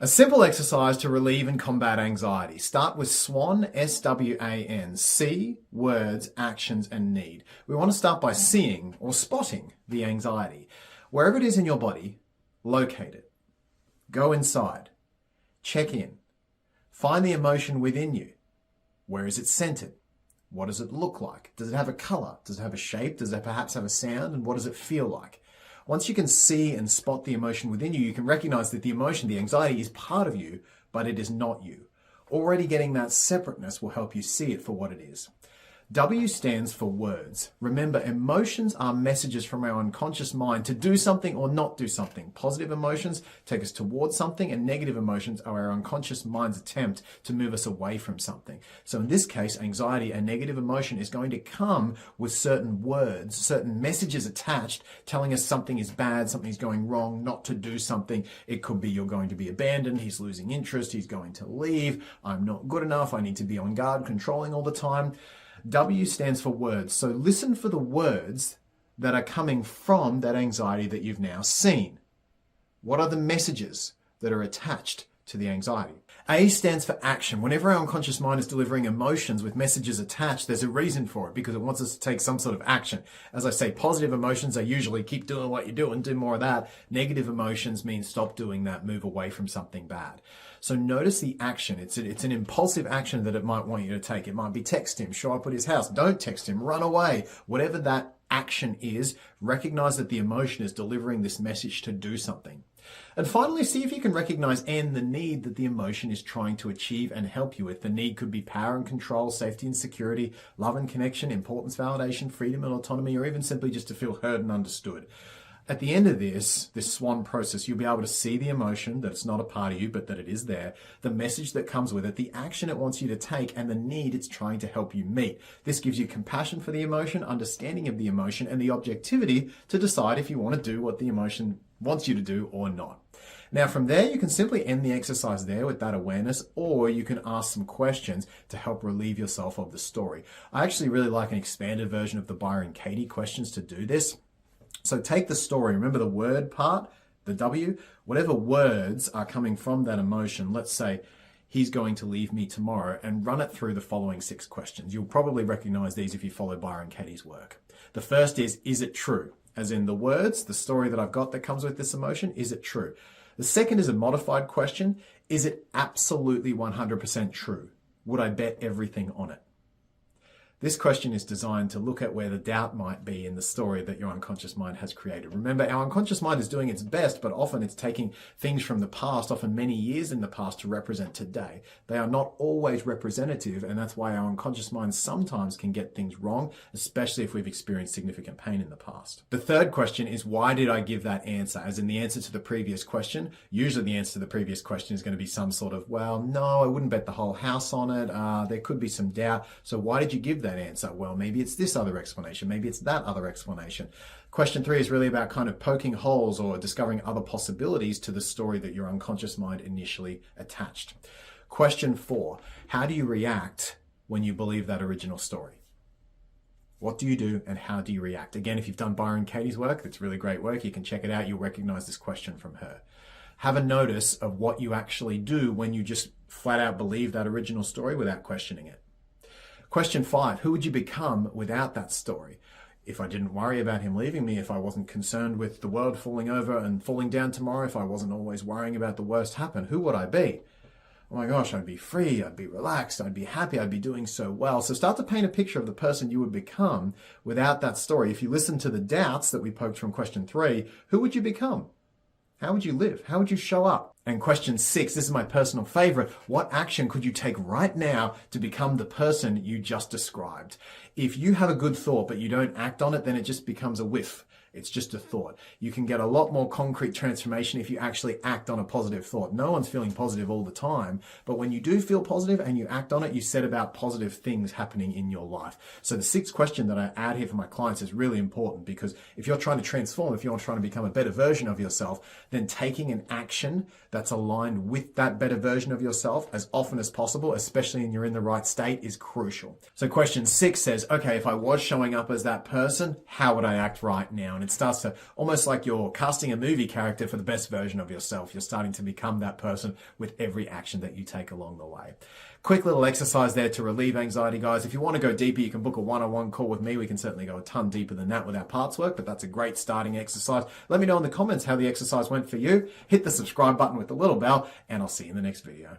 A simple exercise to relieve and combat anxiety. Start with SWAN, S-W-A-N. See, words, actions, and need. We want to start by seeing or spotting the anxiety. Wherever it is in your body, locate it. Go inside. Check in. Find the emotion within you. Where is it centered? What does it look like? Does it have a color? Does it have a shape? Does it perhaps have a sound? And what does it feel like? Once you can see and spot the emotion within you, you can recognize that the emotion, the anxiety, is part of you, but it is not you. Already getting that separateness will help you see it for what it is. W stands for words. Remember, emotions are messages from our unconscious mind to do something or not do something. Positive emotions take us towards something, and negative emotions are our unconscious mind's attempt to move us away from something. So in this case, anxiety, a negative emotion, is going to come with certain words, certain messages attached, telling us something is bad, something's going wrong, not to do something. It could be you're going to be abandoned, he's losing interest, he's going to leave, I'm not good enough, I need to be on guard, controlling all the time. W stands for words. So listen for the words that are coming from that anxiety that you've now seen. What are the messages that are attached to the anxiety? A stands for action. Whenever our unconscious mind is delivering emotions with messages attached, there's a reason for it, because it wants us to take some sort of action. As I say, positive emotions are usually keep doing what you're doing, do more of that. Negative emotions mean stop doing that, move away from something bad. So notice the action. It's an impulsive action that it might want you to take. It might be text him, show up at his house, don't text him, run away. Whatever that action is, recognize that the emotion is delivering this message to do something. And finally, see if you can recognize N, the need that the emotion is trying to achieve and help you with. The need could be power and control, safety and security, love and connection, importance, validation, freedom and autonomy, or even simply just to feel heard and understood. At the end of this SWAN process, you'll be able to see the emotion, that it's not a part of you, but that it is there, the message that comes with it, the action it wants you to take, and the need it's trying to help you meet. This gives you compassion for the emotion, understanding of the emotion, and the objectivity to decide if you want to do what the emotion wants you to do or not. Now from there, you can simply end the exercise there with that awareness, or you can ask some questions to help relieve yourself of the story. I actually really like an expanded version of the Byron Katie questions to do this. So take the story, remember the word part, the W, whatever words are coming from that emotion, let's say, he's going to leave me tomorrow, and run it through the following 6 questions. You'll probably recognize these if you follow Byron Katie's work. The first is it true? As in the words, the story that I've got that comes with this emotion, is it true? The second is a modified question. Is it absolutely 100% true? Would I bet everything on it? This question is designed to look at where the doubt might be in the story that your unconscious mind has created. Remember, our unconscious mind is doing its best, but often it's taking things from the past, often many years in the past, to represent today. They are not always representative, and that's why our unconscious mind sometimes can get things wrong, especially if we've experienced significant pain in the past. The third question is, why did I give that answer? As in the answer to the previous question. Usually the answer to the previous question is going to be some sort of, well, no, I wouldn't bet the whole house on it. There could be some doubt. So why did you give that answer? Well, maybe it's this other explanation, maybe it's that other explanation. Question 3 is really about kind of poking holes or discovering other possibilities to the story that your unconscious mind initially attached. Question 4, how do you react when you believe that original story? What do you do and how do you react? Again, if you've done Byron Katie's work, that's really great work. You can check it out. You'll recognize this question from her. Have a notice of what you actually do when you just flat out believe that original story without questioning it. Question 5, who would you become without that story? If I didn't worry about him leaving me, if I wasn't concerned with the world falling over and falling down tomorrow, if I wasn't always worrying about the worst happen, who would I be? Oh my gosh, I'd be free, I'd be relaxed, I'd be happy, I'd be doing so well. So start to paint a picture of the person you would become without that story. If you listen to the doubts that we poked from question 3, who would you become? How would you live? How would you show up? And question 6, this is my personal favorite. What action could you take right now to become the person you just described? If you have a good thought, but you don't act on it, then it just becomes a whiff. It's just a thought. You can get a lot more concrete transformation if you actually act on a positive thought. No one's feeling positive all the time, but when you do feel positive and you act on it, you set about positive things happening in your life. So the 6th question that I add here for my clients is really important, because if you're trying to transform, if you're trying to become a better version of yourself, then taking an action that's aligned with that better version of yourself as often as possible, especially when you're in the right state, is crucial. So question 6 says, okay, if I was showing up as that person, how would I act right now? And it starts to almost like you're casting a movie character for the best version of yourself. You're starting to become that person with every action that you take along the way. Quick little exercise there to relieve anxiety, guys. If you want to go deeper, you can book a one-on-one call with me. We can certainly go a ton deeper than that with our parts work, but that's a great starting exercise. Let me know in the comments how the exercise went for you. Hit the subscribe button with the little bell, and I'll see you in the next video.